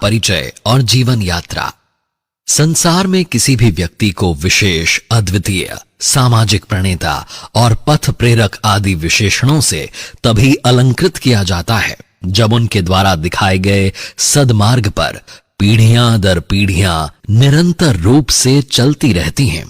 परिचय और जीवन यात्रा। संसार में किसी भी व्यक्ति को विशेष, अद्वितीय, सामाजिक प्रणेता और पथ प्रेरक आदि विशेषणों से तभी अलंकृत किया जाता है जब उनके द्वारा दिखाए गए सदमार्ग पर पीढ़ियां दर पीढ़ियां निरंतर रूप से चलती रहती हैं।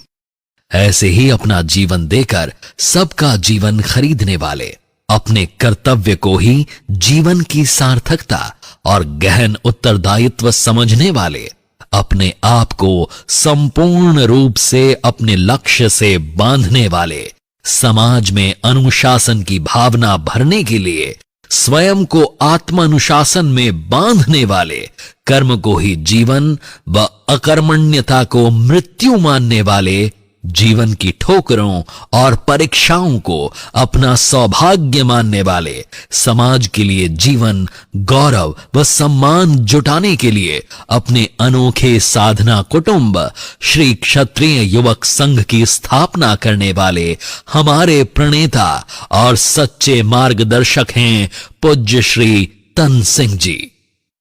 ऐसे ही अपना जीवन देकर सबका जीवन खरीदने वाले, अपने कर्तव्य को ही जीवन की सार्थकता और गहन उत्तरदायित्व समझने वाले, अपने आप को संपूर्ण रूप से अपने लक्ष्य से बांधने वाले, समाज में अनुशासन की भावना भरने के लिए स्वयं को आत्मानुशासन में बांधने वाले, कर्म को ही जीवन व अकर्मण्यता को मृत्यु मानने वाले, जीवन की ठोकरों और परीक्षाओं को अपना सौभाग्य मानने वाले, समाज के लिए जीवन, गौरव व सम्मान जुटाने के लिए अपने अनोखे साधना कुटुंब श्री क्षत्रिय युवक संघ की स्थापना करने वाले हमारे प्रणेता और सच्चे मार्गदर्शक हैं पूज्य श्री तन सिंह जी।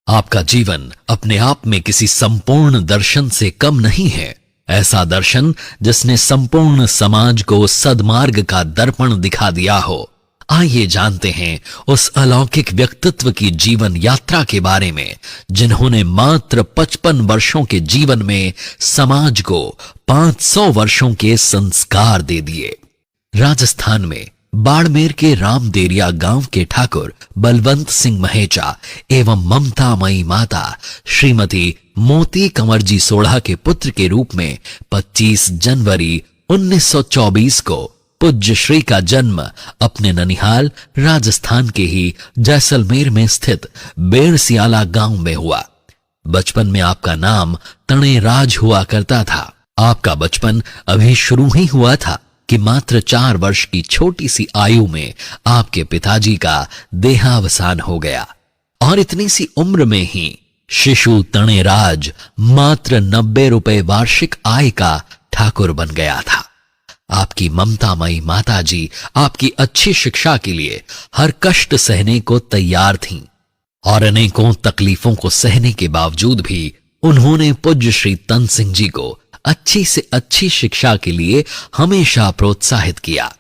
आपका जीवन अपने आप में किसी संपूर्ण दर्शन से कम नहीं है। ऐसा दर्शन जिसने संपूर्ण समाज को सदमार्ग का दर्पण दिखा दिया हो। आइए जानते हैं उस अलौकिक व्यक्तित्व की जीवन यात्रा के बारे में जिन्होंने मात्र 55 वर्षों के जीवन में समाज को 500 वर्षों के संस्कार दे दिए। राजस्थान में बाड़मेर के रामदेरिया गांव के ठाकुर बलवंत सिंह महेचा एवं ममतामयी माता श्रीमती मोती कंवर जी सोढ़ा के पुत्र के रूप में 25 जनवरी 1924 को पूज्य श्री का जन्म अपने ननिहाल राजस्थान के ही जैसलमेर में स्थित बेरसियाला गांव में हुआ। बचपन में आपका नाम तणेराज हुआ करता था। आपका बचपन अभी शुरू ही हुआ था कि मात्र 4 वर्ष की छोटी सी आयु में आपके पिताजी का देहावसान हो गया और इतनी सी उम्र में ही शिशु तणेराज मात्र 90 रुपए वार्षिक आय का ठाकुर बन गया था। आपकी ममतामयी माताजी आपकी अच्छी शिक्षा के लिए हर कष्ट सहने को तैयार थीं और अनेकों तकलीफों को सहने के बावजूद भी उन्होंने पूज्य श्री तन सिंह जी को अच्छी से अच्छी शिक्षा के लिए हमेशा प्रोत्साहित किया।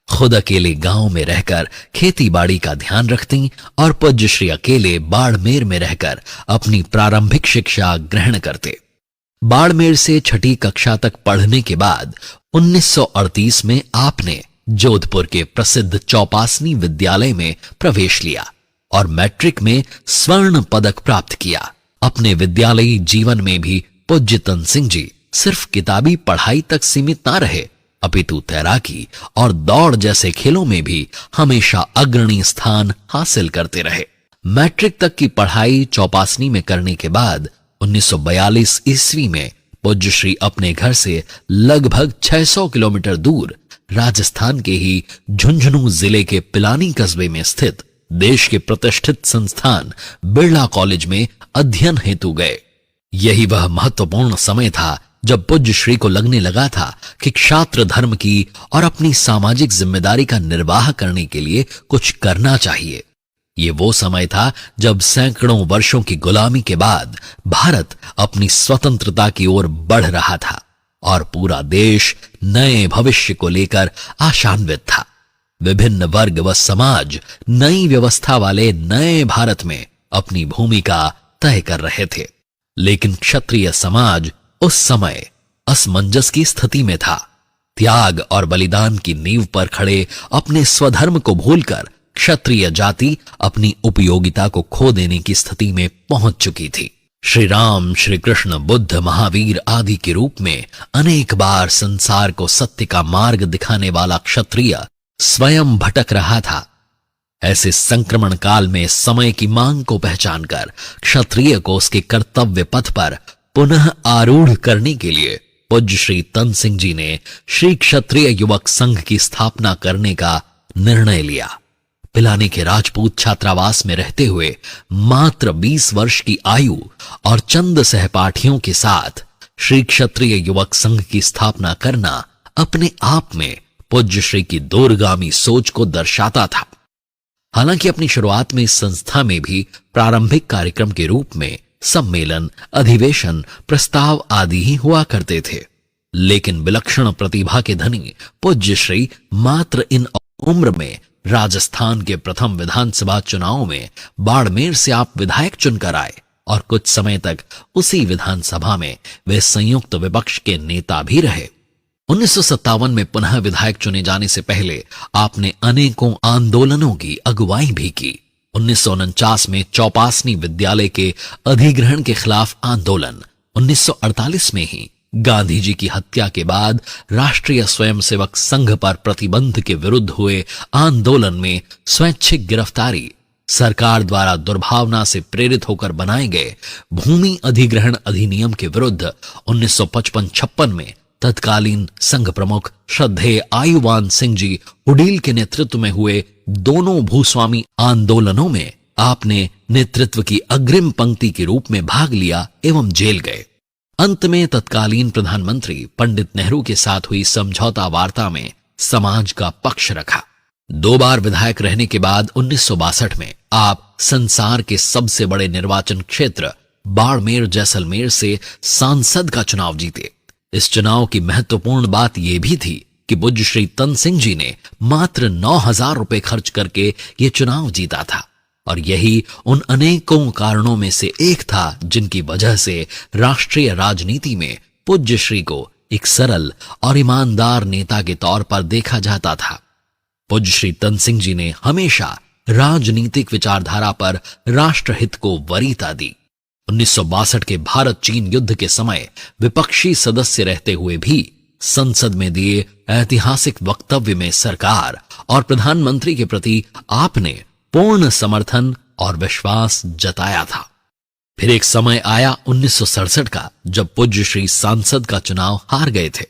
खुद अकेले गांव में रहकर खेती बाड़ी का ध्यान रखती और पूज्य श्री अकेले बाड़मेर में रहकर अपनी प्रारंभिक शिक्षा ग्रहण करते। बाड़मेर से 6ठी कक्षा तक पढ़ने के बाद 1938 में आपने जोधपुर के प्रसिद्ध चौपासनी विद्यालय में प्रवेश लिया और मैट्रिक में स्वर्ण पदक प्राप्त किया। अपने विद्यालयी जीवन में भी पूज्य तन सिंह जी सिर्फ किताबी पढ़ाई तक सीमित ना रहे, अपितु तैराकी और दौड़ जैसे खेलों में भी हमेशा अग्रणी स्थान हासिल करते रहे। मैट्रिक तक की पढ़ाई चौपासनी में करने के बाद 1942 ईस्वी में पूज्य श्री अपने घर से लगभग 600 किलोमीटर दूर राजस्थान के ही झुंझुनू जिले के पिलानी कस्बे में स्थित देश के प्रतिष्ठित संस्थान बिरला कॉलेज में अध्ययन हेतु गए। यही वह महत्वपूर्ण समय था जब पूज्य श्री को लगने लगा था कि क्षात्र धर्म की और अपनी सामाजिक जिम्मेदारी का निर्वाह करने के लिए कुछ करना चाहिए। ये वो समय था जब सैकड़ों वर्षों की गुलामी के बाद भारत अपनी स्वतंत्रता की ओर बढ़ रहा था और पूरा देश नए भविष्य को लेकर आशान्वित था। विभिन्न वर्ग व समाज नई व्यवस्था वाले नए भारत में अपनी भूमिका तय कर रहे थे, लेकिन क्षत्रिय समाज उस समय असमंजस की स्थिति में था। त्याग और बलिदान की नींव पर खड़े अपने स्वधर्म को भूलकर क्षत्रिय जाति अपनी उपयोगिता को खो देने की स्थिति में पहुंच चुकी थी। श्री राम, श्री कृष्ण, बुद्ध, महावीर आदि के रूप में अनेक बार संसार को सत्य का मार्ग दिखाने वाला क्षत्रिय स्वयं भटक रहा था। ऐसे संक्रमण काल में समय की मांग को पहचानकर क्षत्रिय को उसके कर्तव्य पथ पर पुनः आरूढ़ करने के लिए पूज्य श्री तन सिंह जी ने श्री क्षत्रिय युवक संघ की स्थापना करने का निर्णय लिया। पिलानी के राजपूत छात्रावास में रहते हुए मात्र 20 वर्ष की आयु और चंद सहपाठियों के साथ श्री क्षत्रिय युवक संघ की स्थापना करना अपने आप में पूज्य श्री की दूरगामी सोच को दर्शाता था। हालांकि अपनी शुरुआत में इस संस्था में भी प्रारंभिक कार्यक्रम के रूप में सम्मेलन, अधिवेशन, प्रस्ताव आदि ही हुआ करते थे। लेकिन विलक्षण प्रतिभा के धनी पूज्य श्री मात्र इन उम्र में राजस्थान के प्रथम विधानसभा चुनाव में बाड़मेर से आप विधायक चुनकर आए और कुछ समय तक उसी विधानसभा में वे संयुक्त विपक्ष के नेता भी रहे। 1957 में पुनः विधायक चुने जाने से पहले आपने अनेकों आंदोलनों की अगुवाई भी की। 1949 में चौपासनी विद्यालय के अधिग्रहण के खिलाफ आंदोलन, 1948 में ही गांधी जी की हत्या के बाद राष्ट्रीय स्वयंसेवक संघ पर प्रतिबंध के विरुद्ध हुए आंदोलन में स्वैच्छिक गिरफ्तारी, सरकार द्वारा दुर्भावना से प्रेरित होकर बनाए गए भूमि अधिग्रहण अधिनियम के विरुद्ध 1955-56 में तत्कालीन संघ प्रमुख श्रद्धेय आयुवान सिंह जी हुडील के नेतृत्व में हुए दोनों भूस्वामी आंदोलनों में आपने नेतृत्व की अग्रिम पंक्ति के रूप में भाग लिया एवं जेल गए। अंत में तत्कालीन प्रधानमंत्री पंडित नेहरू के साथ हुई समझौता वार्ता में समाज का पक्ष रखा। 2 बार विधायक रहने के बाद 1962 में आप संसार के सबसे बड़े निर्वाचन क्षेत्र बाड़मेर जैसलमेर से सांसद का चुनाव जीते। इस चुनाव की महत्वपूर्ण बात यह भी थी कि पूज्य श्री तन सिंह जी ने मात्र 9,000 रुपए खर्च करके ये चुनाव जीता था और यही उन अनेकों कारणों में से एक था जिनकी वजह से राष्ट्रीय राजनीति में पूज्य श्री को एक सरल और ईमानदार नेता के तौर पर देखा जाता था। पूज्य श्री तन सिंह जी ने हमेशा राजनीतिक विचारधारा पर राष्ट्रहित को वरीयता दी। 1962 के भारत चीन युद्ध के समय विपक्षी सदस्य रहते हुए भी संसद में दिए ऐतिहासिक वक्तव्य में सरकार और प्रधानमंत्री के प्रति आपने पूर्ण समर्थन और विश्वास जताया था। फिर एक समय आया 1967 का जब पूज्य श्री सांसद का चुनाव हार गए थे।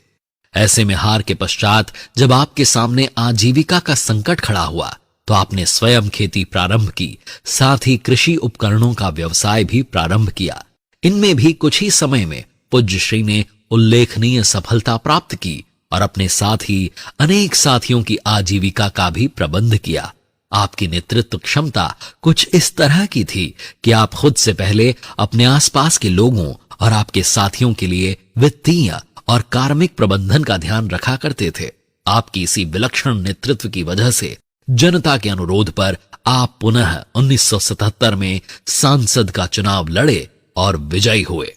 ऐसे में हार के पश्चात जब आपके सामने आजीविका का संकट खड़ा हुआ तो आपने स्वयं खेती प्रारंभ की, साथ ही कृषि उपकरणों का व्यवसाय भी प्रारंभ किया। इनमें भी कुछ ही समय में पूज्य श्री ने उल्लेखनीय सफलता प्राप्त की और अपने साथ ही अनेक साथियों की आजीविका का भी प्रबंध किया। आपकी नेतृत्व क्षमता कुछ इस तरह की थी कि आप खुद से पहले अपने आसपास के लोगों और आपके साथियों के लिए वित्तीय और कार्मिक प्रबंधन का ध्यान रखा करते थे। आपकी इसी विलक्षण नेतृत्व की वजह से जनता के अनुरोध पर आप पुनः 1977 में सांसद का चुनाव लड़े और विजयी हुए।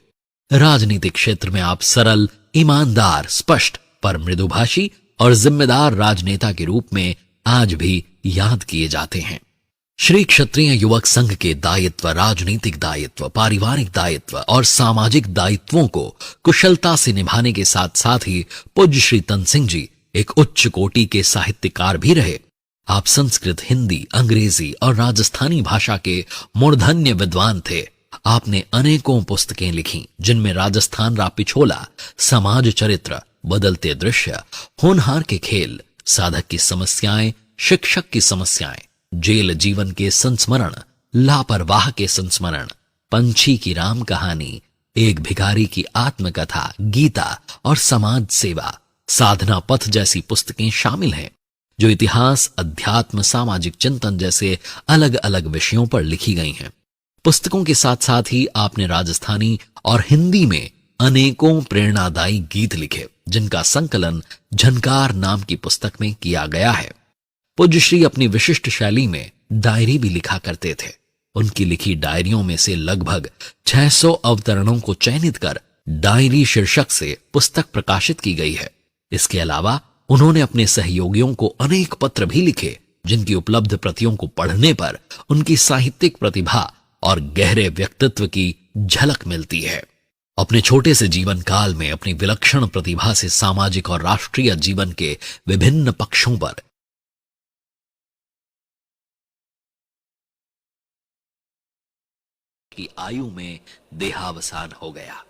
राजनीतिक क्षेत्र में आप सरल, ईमानदार, स्पष्ट पर मृदुभाषी और जिम्मेदार राजनेता के रूप में आज भी याद किए जाते हैं। श्री क्षत्रिय युवक संघ के दायित्व, राजनीतिक दायित्व, पारिवारिक दायित्व और सामाजिक दायित्वों को कुशलता से निभाने के साथ साथ ही पूज्य श्री तन सिंह जी एक उच्च कोटि के साहित्यकार भी रहे। आप संस्कृत, हिंदी, अंग्रेजी और राजस्थानी भाषा के मूर्धन्य विद्वान थे। आपने अनेकों पुस्तकें लिखी जिनमें राजस्थान रा पिछोला, समाज चरित्र, बदलते दृश्य, होनहार के खेल, साधक की समस्याएं, शिक्षक की समस्याएं, जेल जीवन के संस्मरण, लापरवाह के संस्मरण, पंछी की राम कहानी, एक भिखारी की आत्मकथा, गीता और समाज सेवा, साधना पथ जैसी पुस्तकें शामिल हैं जो इतिहास, अध्यात्म, सामाजिक चिंतन जैसे अलग अलग विषयों पर लिखी गई हैं। पुस्तकों के साथ साथ ही आपने राजस्थानी और हिंदी में अनेकों प्रेरणादायी गीत लिखे जिनका संकलन झनकार नाम की पुस्तक में किया गया है। पूज्य श्री अपनी विशिष्ट शैली में डायरी भी लिखा करते थे। उनकी लिखी डायरियों में से लगभग 600 अवतरणों को चयनित कर डायरी शीर्षक से पुस्तक प्रकाशित की गई है। इसके अलावा उन्होंने अपने सहयोगियों को अनेक पत्र भी लिखे जिनकी उपलब्ध प्रतियों को पढ़ने पर उनकी साहित्यिक प्रतिभा और गहरे व्यक्तित्व की झलक मिलती है। अपने छोटे से जीवन काल में अपनी विलक्षण प्रतिभा से सामाजिक और राष्ट्रीय जीवन के विभिन्न पक्षों पर की आयु में देहावसान हो गया।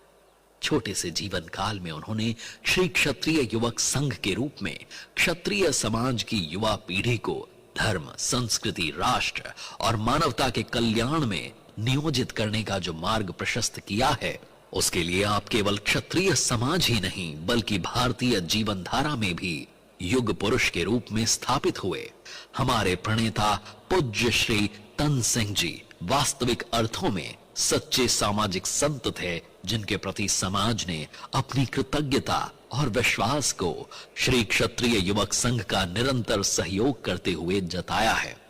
छोटे से जीवन काल में उन्होंने श्री क्षत्रिय युवक संघ के रूप में क्षत्रिय समाज की युवा पीढ़ी को धर्म, संस्कृति, राष्ट्र और मानवता के कल्याण में नियोजित करने का जो मार्ग प्रशस्त किया है, उसके लिए आप केवल क्षत्रिय समाज ही नहीं बल्कि भारतीय जीवन धारा में भी युग पुरुष के रूप में स्थापित हुए। हमारे प्रणेता पूज्य श्री तन सिंह जी वास्तविक अर्थों में सच्चे सामाजिक संत थे, जिनके प्रति समाज ने अपनी कृतज्ञता और विश्वास को श्री क्षत्रिय युवक संघ का निरंतर सहयोग करते हुए जताया है।